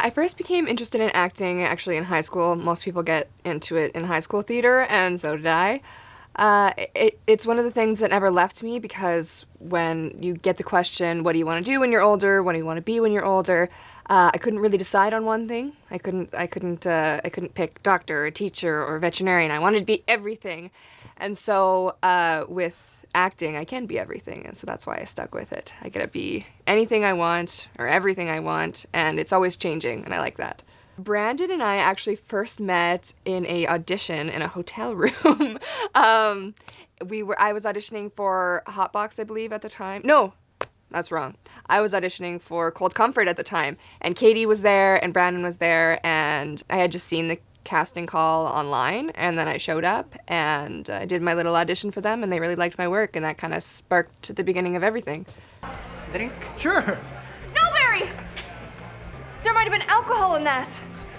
I first became interested in acting actually in high school. Most people get into it in high school theater, and so did I. It's one of the things that never left me because when you get the question, what do you want to do when you're older? What do you want to be when you're older? I couldn't really decide on one thing. I couldn't pick doctor or teacher or veterinarian. I wanted to be everything. And so with acting, I can be everything, and so that's why I stuck with it. I get to be anything I want or everything I want, and it's always changing, and I like that. Brandon and I actually first met in a audition in a hotel room. I was auditioning for Hotbox, I believe, at the time. No, that's wrong. I was auditioning for Cold Comfort at the time, and Katie was there, and Brandon was there, and I had just seen the casting call online, and then I showed up, and I did my little audition for them, and they really liked my work, and that kind of sparked the beginning of everything. Drink? Sure. No, Barry! There might have been alcohol in that.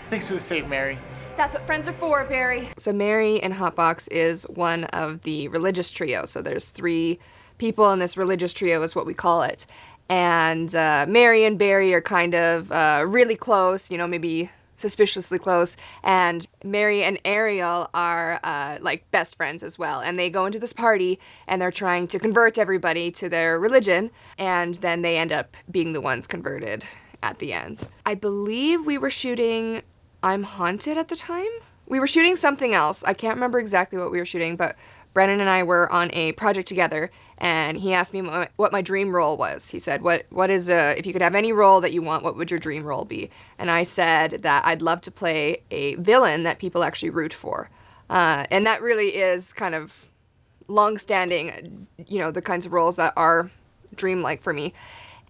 Thanks for the save, Mary. That's what friends are for, Barry. So Mary in Hotbox is one of the religious trio. So there's 3 people in this religious trio is what we call it. And Mary and Barry are kind of really close, maybe suspiciously close. And Mary and Ariel are like best friends as well. And they go into this party and they're trying to convert everybody to their religion. And then they end up being the ones converted at the end. I believe we were shooting I'm Haunted at the time. We were shooting something else. I can't remember exactly what we were shooting, but Brennan and I were on a project together, and he asked me what my dream role was. He said, "What is if you could have any role that you want, what would your dream role be?" And I said that I'd love to play a villain that people actually root for, and that really is kind of long-standing, the kinds of roles that are dream-like for me,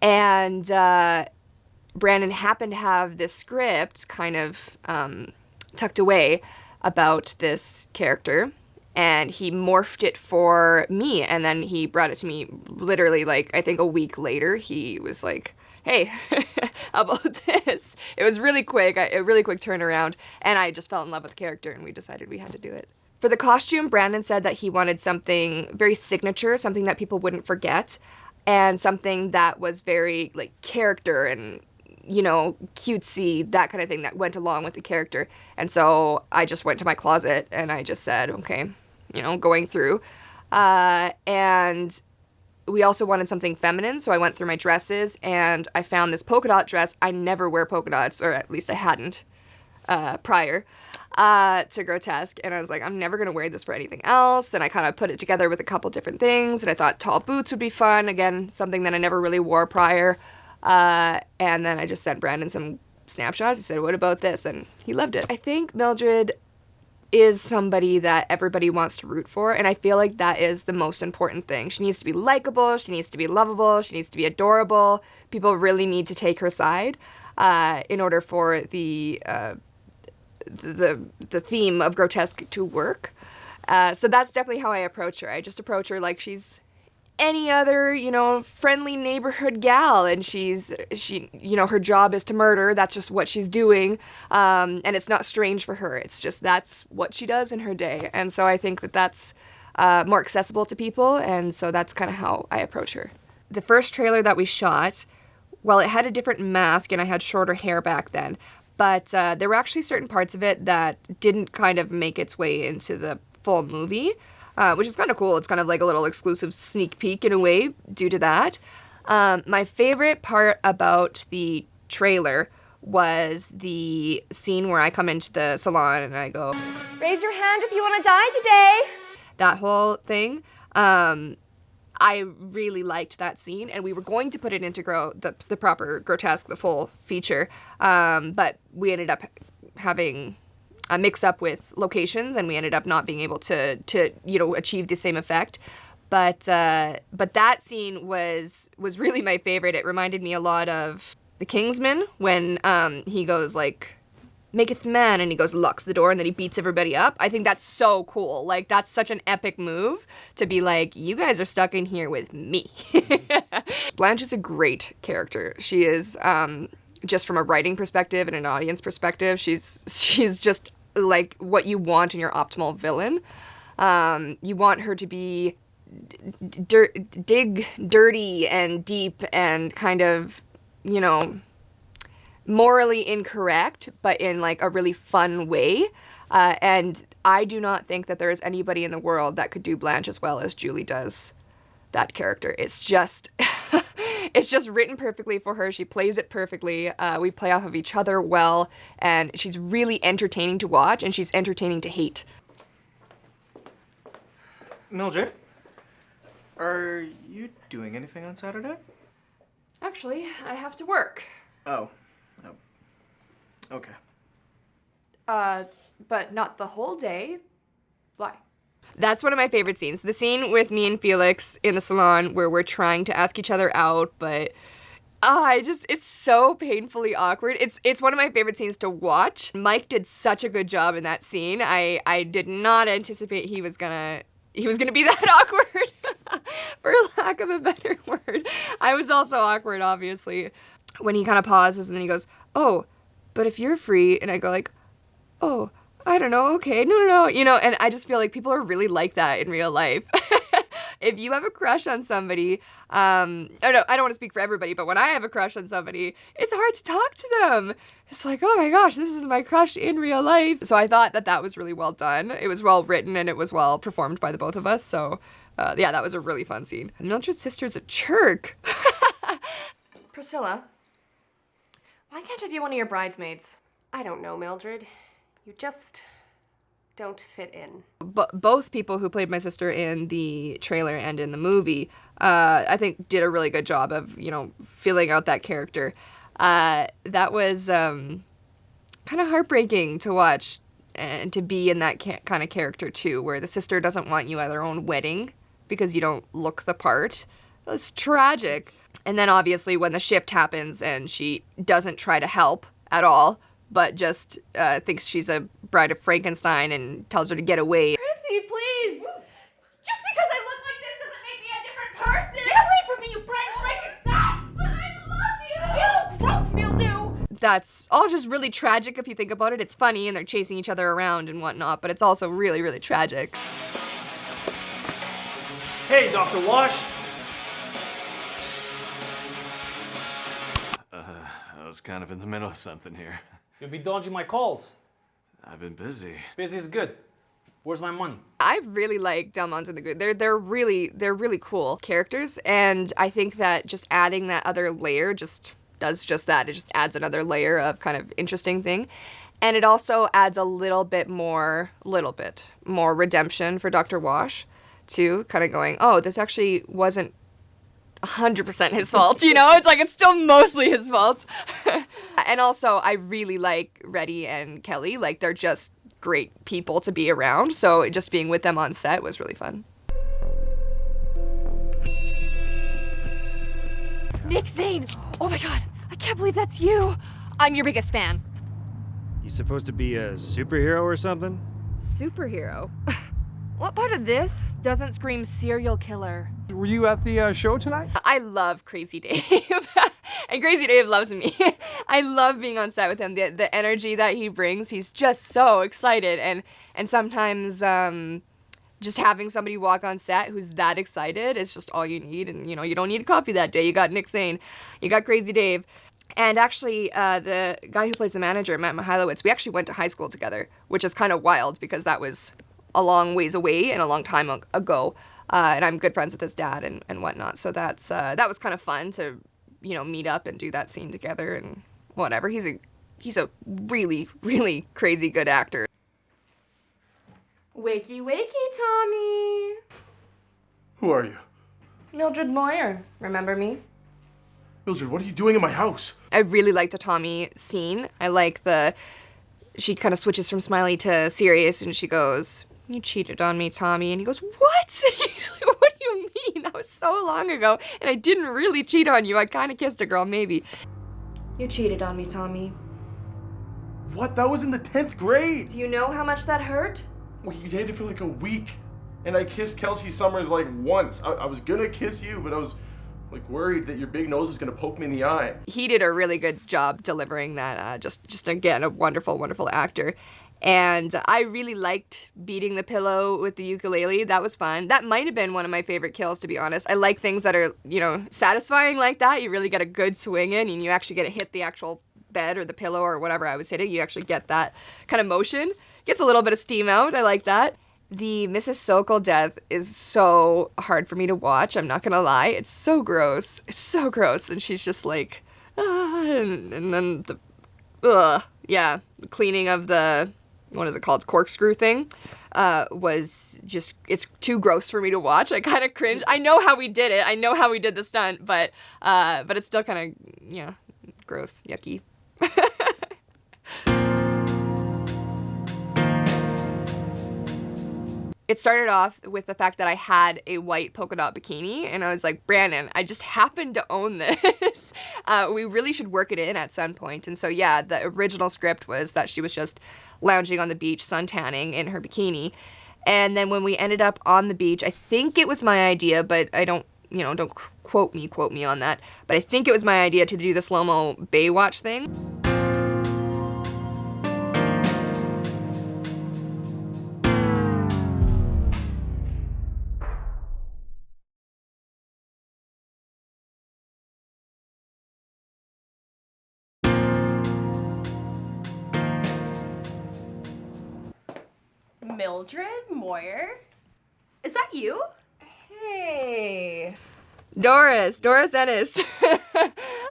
and Brandon happened to have this script kind of tucked away about this character, and he morphed it for me, and then he brought it to me literally, I think a week later. He was like, "Hey, how about this?" It was really quick, a really quick turnaround, and I just fell in love with the character, and we decided we had to do it. For the costume, Brandon said that he wanted something very signature, something that people wouldn't forget, and something that was very, character and cutesy, that kind of thing that went along with the character. And so I just went to my closet and I just said, okay, going through. And we also wanted something feminine, so I went through my dresses and I found this polka dot dress. I never wear polka dots, or at least I hadn't prior to Grotesque. And I was like, I'm never going to wear this for anything else. And I kind of put it together with a couple different things. And I thought tall boots would be fun. Again, something that I never really wore prior. And then I just sent Brandon some snapshots. He said, "What about this?" And he loved it. I think Mildred is somebody that everybody wants to root for, and I feel like that is the most important thing. She needs to be likable, she needs to be lovable, she needs to be adorable. People really need to take her side in order for the theme of Grotesque to work. So that's definitely how I approach her. I just approach her like she's any other, friendly neighborhood gal, and she, her job is to murder. That's just what she's doing, and it's not strange for her. It's just that's what she does in her day, and so I think that that's more accessible to people, and so that's kind of how I approach her. The first trailer that we shot, well, it had a different mask, and I had shorter hair back then, but there were actually certain parts of it that didn't kind of make its way into the full movie. Which is kind of cool. It's kind of like a little exclusive sneak peek in a way due to that. My favorite part about the trailer was the scene where I come into the salon and I go, "Raise your hand if you want to die today." That whole thing. I really liked that scene, and we were going to put it into the proper Grotesque, the full feature, but we ended up having a mix-up with locations, and we ended up not being able to achieve the same effect. But that scene was really my favorite. It reminded me a lot of The Kingsman, when he goes "Maketh man," and he goes, locks the door, and then he beats everybody up. I think that's so cool. That's such an epic move to be like, you guys are stuck in here with me. Blanche is a great character. She is, just from a writing perspective and an audience perspective, she's just like what you want in your optimal villain. You want her to be dirty and deep and kind of, morally incorrect, but in like a really fun way. And I do not think that there is anybody in the world that could do Blanche as well as Julie does that character. It's just it's just written perfectly for her. She plays it perfectly. We play off of each other well, and she's really entertaining to watch, and she's entertaining to hate. Mildred, are you doing anything on Saturday? Actually, I have to work. Oh. Okay. But not the whole day. Why? That's one of my favorite scenes. The scene with me and Felix in the salon where we're trying to ask each other out, but it's so painfully awkward. It's one of my favorite scenes to watch. Mike did such a good job in that scene. I did not anticipate he was gonna be that awkward, for lack of a better word. I was also awkward, obviously. When he kind of pauses and then he goes, "Oh, but if you're free," and I go like, "Oh, I don't know, okay, no, and I just feel like people are really like that in real life. If you have a crush on somebody, I don't want to speak for everybody, but when I have a crush on somebody, it's hard to talk to them. It's like, oh my gosh, this is my crush in real life. So I thought that was really well done. It was well written and it was well performed by the both of us. So yeah, that was a really fun scene. Mildred's sister's a jerk. Priscilla, why can't I be one of your bridesmaids? I don't know, Mildred. You just don't fit in. Both people who played my sister in the trailer and in the movie, I think did a really good job of, filling out that character. That was kind of heartbreaking to watch and to be in that kind of character too, where the sister doesn't want you at their own wedding because you don't look the part. That's tragic. And then obviously when the shift happens and she doesn't try to help at all, but just thinks she's a bride of Frankenstein and tells her to get away. Chrissy, please! Just because I look like this doesn't make me a different person! Get away from me, you bride of Frankenstein! But I love you! You gross mildew! That's all just really tragic if you think about it. It's funny and they're chasing each other around and whatnot, but it's also really, really tragic. Hey, Dr. Wash! I was kind of in the middle of something here. You'll be dodging my calls. I've been busy. Busy's good. Where's my money? I really like Delmont and the Good. They're really cool characters, and I think that just adding that other layer just does just that. It just adds another layer of kind of interesting thing. And it also adds a little bit more redemption for Dr. Wash, too, kind of going, oh, this actually wasn't 100% his fault, It's like it's still mostly his fault. And also, I really like Reddy and Kelly. Like, they're just great people to be around. So just being with them on set was really fun. Nick Zane! Oh my god, I can't believe that's you! I'm your biggest fan. You supposed to be a superhero or something? Superhero? What part of this doesn't scream serial killer? Were you at the show tonight? I love Crazy Dave. And Crazy Dave loves me. I love being on set with him. The energy that he brings, he's just so excited. And sometimes just having somebody walk on set who's that excited is just all you need. And, you don't need coffee that day. You got Nick Zane. You got Crazy Dave. And actually, the guy who plays the manager, Matt Mihalowicz, we actually went to high school together, which is kind of wild because that was a long ways away and a long time ago. And I'm good friends with his dad and whatnot. So that was kind of fun to, meet up and do that scene together and whatever. He's a really, really crazy good actor. Wakey, wakey, Tommy. Who are you? Mildred Moyer. Remember me? Mildred, what are you doing in my house? I really like the Tommy scene. I like she kind of switches from smiley to serious and she goes, "You cheated on me, Tommy." And he goes, "What?" He's like, "What do you mean? That was so long ago. And I didn't really cheat on you. I kind of kissed a girl, maybe." "You cheated on me, Tommy." What? That was in the 10th grade. "Do you know how much that hurt?" We dated for like a week. And I kissed Kelsey Summers like once. I was gonna kiss you, but I was like worried that your big nose was gonna poke me in the eye. He did a really good job delivering that. Just again, a wonderful, wonderful actor. And I really liked beating the pillow with the ukulele. That was fun. That might have been one of my favorite kills, to be honest. I like things that are, satisfying like that. You really get a good swing in and you actually get to hit the actual bed or the pillow or whatever I was hitting, you actually get that kind of motion. Gets a little bit of steam out. I like that. The Mrs. Sokol death is so hard for me to watch. I'm not gonna lie. It's so gross. It's so gross. And she's just like, and then the cleaning of the, what is it called, corkscrew thing, was just, it's too gross for me to watch. I kind of cringe. I know how we did it. I know how we did the stunt, but it's still kind of, gross, yucky. It started off with the fact that I had a white polka dot bikini, and I was like, Brandon, I just happen to own this. We really should work it in at some point. And so, yeah, the original script was that she was just lounging on the beach, sun tanning in her bikini. And then when we ended up on the beach, I think it was my idea, but I don't quote me on that. But I think it was my idea to do the slow-mo Baywatch thing. Mildred Moyer? Is that you? Hey. Doris Ennis.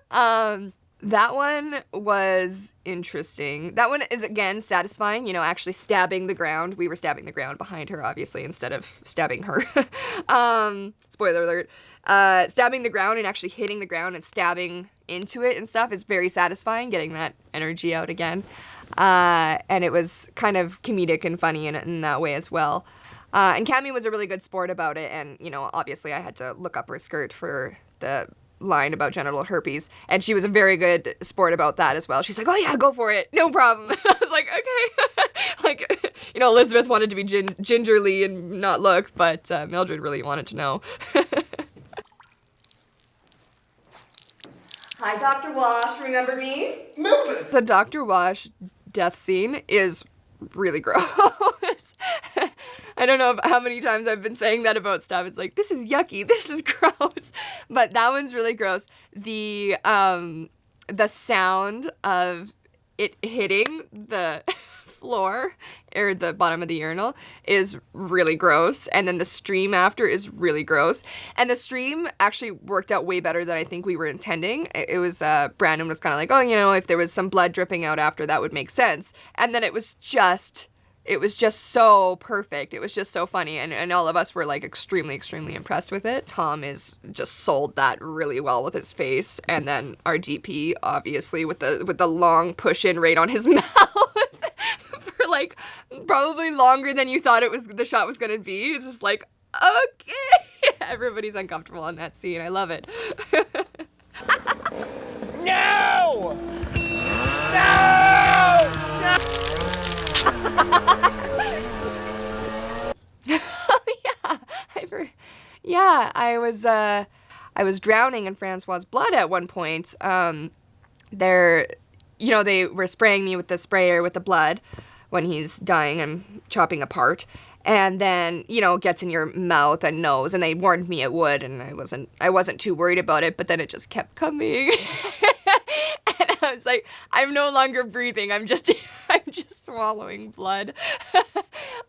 That one was interesting. That one is, again, satisfying, actually stabbing the ground. We were stabbing the ground behind her, obviously, instead of stabbing her. Spoiler alert. Stabbing the ground and actually hitting the ground and stabbing into it and stuff is very satisfying, getting that energy out again. And it was kind of comedic and funny in that way as well. And Cami was a really good sport about it, and, obviously I had to look up her skirt for the line about genital herpes, and she was a very good sport about that as well. She's like, oh yeah, go for it, no problem. I was like, okay. Elizabeth wanted to be gingerly and not look, but Mildred really wanted to know. Hi, Dr. Wash, remember me? Mildred! The Dr. Wash death scene is really gross. I don't know how many times I've been saying that about stuff. It's like, this is yucky, this is gross. But that one's really gross. The sound of it hitting the floor or the bottom of the urinal is really gross. And then the stream after is really gross. And the stream actually worked out way better than I think we were intending. It was, Brandon was kind of like, oh, if there was some blood dripping out after, that would make sense. And then it was just so perfect. It was just so funny. And all of us were like extremely, extremely impressed with it. Tom is just sold that really well with his face. And then our DP, obviously, with the long push in right on his mouth. For like probably longer than you thought the shot was gonna be. It's just like, okay. Everybody's uncomfortable on that scene. I love it. No! I was drowning in Francois's blood at one point. They were spraying me with the sprayer with the blood when he's dying and chopping apart. And then, it gets in your mouth and nose, and they warned me it would, and I wasn't too worried about it, but then it just kept coming. And I was like, I'm no longer breathing, I'm just swallowing blood.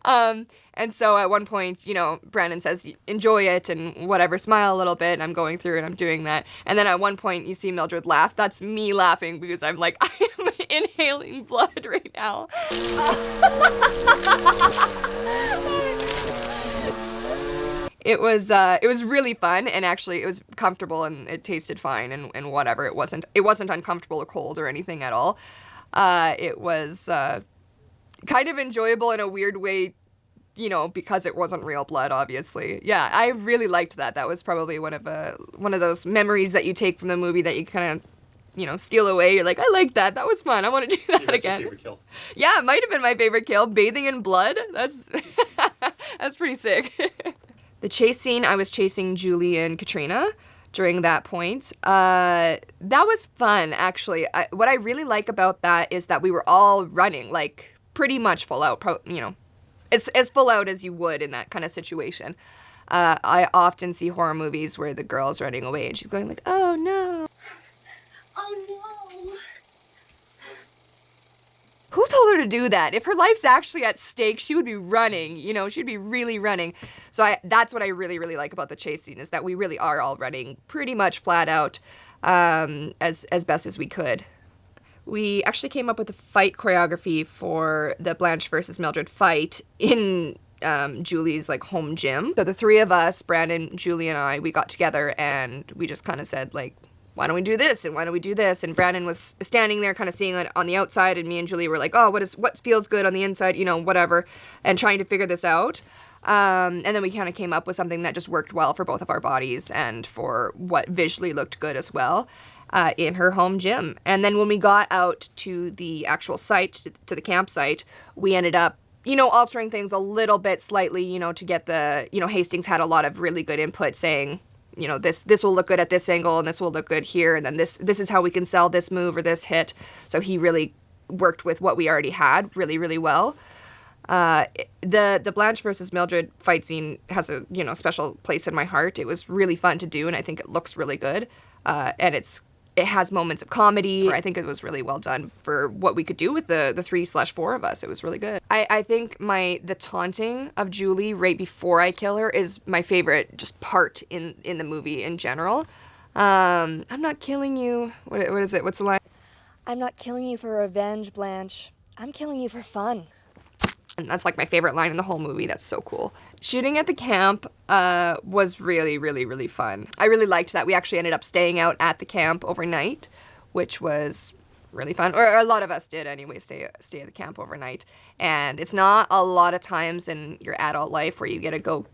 And so at one point, Brandon says, enjoy it and whatever, smile a little bit, and I'm going through and I'm doing that. And then at one point you see Mildred laugh. That's me laughing because I'm like, I am inhaling blood right now. It was really fun, and actually it was comfortable and it tasted fine and whatever. It wasn't uncomfortable or cold or anything at all. It was kind of enjoyable in a weird way, because it wasn't real blood, obviously. Yeah, I really liked that. That was probably one of those memories that you take from the movie that you kind of, steal away. You're like, I like that. That was fun. I want to do that again. Your favorite kill? Yeah, it might have been my favorite kill. Bathing in blood. That's pretty sick. The chase scene, I was chasing Julie and Katrina during that point. That was fun, actually. What I really like about that is that we were all running, like, pretty much full out, as full out as you would in that kind of situation. I often see horror movies where the girl's running away and she's going like, oh no. Oh no. her to do that. If her life's actually at stake, she would be running, you know, she'd be really running. So that's what I really, really like about the chase scene, is that we really are all running pretty much flat out as best as we could. We actually came up with a fight choreography for the Blanche versus Mildred fight in Julie's like home gym. So the three of us, Brandon, Julie, and I, we got together and we just kind of said like, why don't we do this and why don't we do this? And Brandon was standing there kind of seeing it on the outside, and me and Julie were like, oh, what feels good on the inside, you know, whatever, and trying to figure this out. And then we kind of came up with something that just worked well for both of our bodies and for what visually looked good as well. In her home gym. And then when we got out to the actual site, to the campsite, we ended up, you know, altering things a little bit slightly, you know, to get the, you know, Hastings had a lot of really good input saying, you know, this will look good at this angle and this will look good here, and then this is how we can sell this move or this hit. So he really worked with what we already had really, really well. The Blanche versus Mildred fight scene has a, you know, special place in my heart. It was really fun to do, and I think it looks really good. And it has moments of comedy. I think it was really well done for what we could do with the 3/4 of us. It was really good. I think the taunting of Julie right before I kill her is my favorite just part in the movie in general. I'm not killing you. What is it? What's the line? I'm not killing you for revenge, Blanche. I'm killing you for fun. And that's like my favorite line in the whole movie. That's so cool. Shooting at the camp was really, really, really fun. I really liked that. We actually ended up staying out at the camp overnight, which was really fun. Or a lot of us did anyway, stay at the camp overnight. And it's not a lot of times in your adult life where you get to go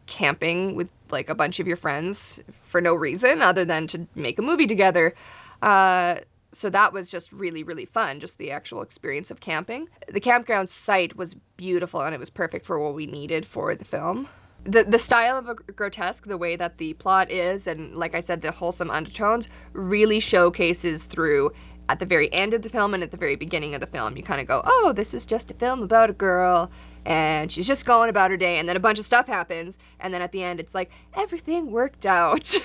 camping with like a bunch of your friends for no reason other than to make a movie together. So that was just really, really fun, just the actual experience of camping. The campground site was beautiful, and it was perfect for what we needed for the film. The style of a Grotesque, the way that the plot is, and like I said, the wholesome undertones, really showcases through at the very end of the film and at the very beginning of the film. You kind of go, oh, this is just a film about a girl, and she's just going about her day, and then a bunch of stuff happens, and then at the end it's like, everything worked out.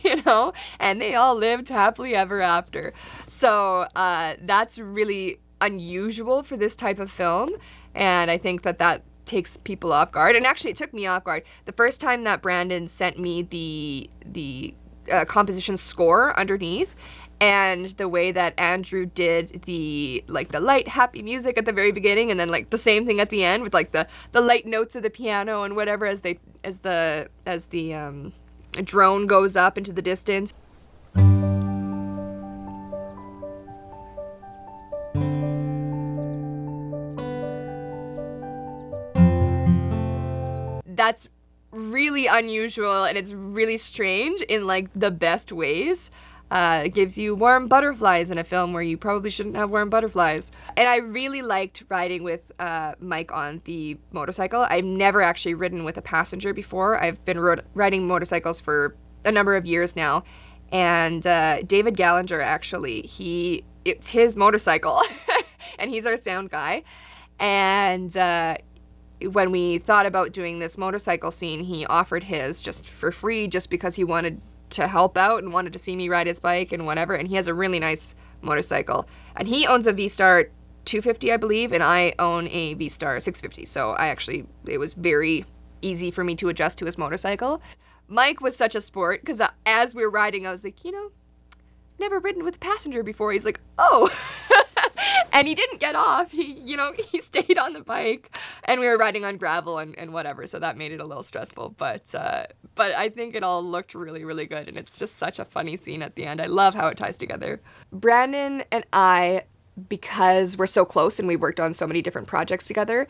You know, and they all lived happily ever after. So that's really unusual for this type of film, and I think that takes people off guard. And actually, it took me off guard. The first time that Brandon sent me the composition score underneath, and the way that Andrew did the light happy music at the very beginning, and then like the same thing at the end with like the light notes of the piano and whatever as the drone goes up into the distance. That's really unusual, and it's really strange in like the best ways. It gives you warm butterflies in a film where you probably shouldn't have warm butterflies. And I really liked riding with Mike on the motorcycle. I've never actually ridden with a passenger before. I've been riding motorcycles for a number of years now. And David Gallinger, actually, it's his motorcycle. And he's our sound guy. And when we thought about doing this motorcycle scene, he offered his just for free, just because he wanted to help out and wanted to see me ride his bike and whatever. And he has a really nice motorcycle, and he owns a V-Star 250, I believe, and I own a V-Star 650. So it was very easy for me to adjust to his motorcycle. Mike was such a sport, because as we were riding, I was like, never ridden with a passenger before. He's like, oh. And he didn't get off. He stayed on the bike, and we were riding on gravel and whatever. So that made it a little stressful. But I think it all looked really, really good. And it's just such a funny scene at the end. I love how it ties together. Brandon and I, because we're so close and we worked on so many different projects together,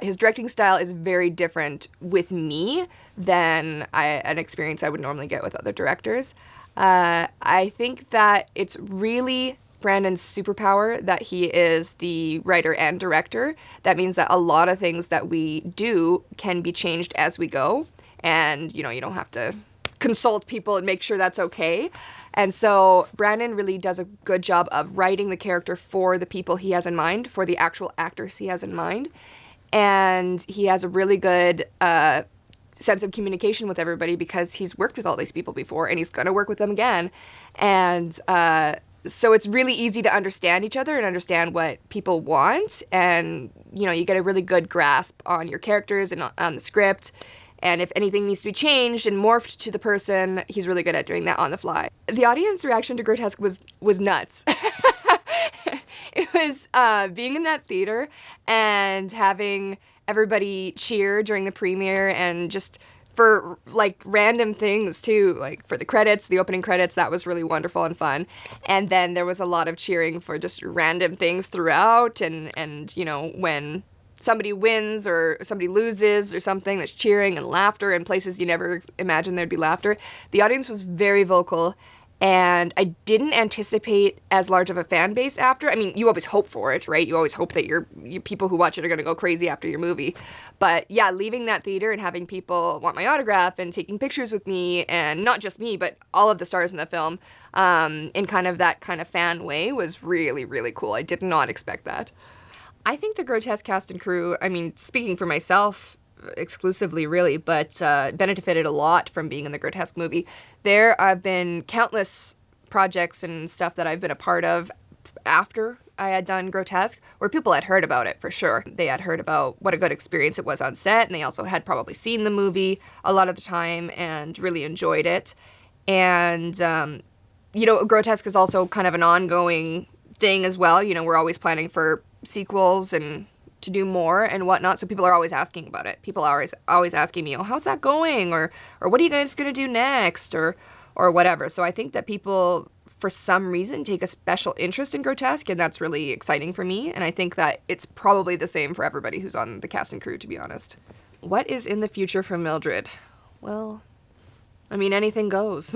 his directing style is very different with me than an experience I would normally get with other directors. I think that it's really Brandon's superpower that he is the writer and director. That means that a lot of things that we do can be changed as we go. And, you don't have to consult people and make sure that's okay. And so Brandon really does a good job of writing the character for the people he has in mind, for the actual actors he has in mind. And he has a really good sense of communication with everybody because he's worked with all these people before and he's going to work with them again. And So it's really easy to understand each other and understand what people want. And, you know, you get a really good grasp on your characters and on the script. And if anything needs to be changed and morphed to the person, he's really good at doing that on the fly. The audience reaction to Grotesque was nuts. It was being in that theater and having everybody cheer during the premiere, and just for like random things too, like for the credits, the opening credits, that was really wonderful and fun. And then there was a lot of cheering for just random things throughout, and you know, when somebody wins or somebody loses or something, there's cheering and laughter in places you never imagined there'd be laughter. The audience was very vocal, and I didn't anticipate as large of a fan base after. I mean, you always hope for it, right? You always hope that your people who watch it are going to go crazy after your movie. But yeah, leaving that theater and having people want my autograph and taking pictures with me, and not just me, but all of the stars in the film, in kind of that kind of fan way, was really, really cool. I did not expect that. I think the Grotesque cast and crew, I mean, speaking for myself exclusively really, but benefited a lot from being in the Grotesque movie. There have been countless projects and stuff that I've been a part of after I had done Grotesque where people had heard about it for sure. They had heard about what a good experience it was on set, and they also had probably seen the movie a lot of the time and really enjoyed it. And, you know, Grotesque is also kind of an ongoing thing as well. You know, we're always planning for sequels and to do more and whatnot, so people are always asking about it. People are always asking me, oh, how's that going? Or what are you guys going to do next? Or whatever. So I think that people, for some reason, take a special interest in Grotesque, and that's really exciting for me. And I think that it's probably the same for everybody who's on the cast and crew, to be honest. What is in the future for Mildred? Well, I mean, anything goes.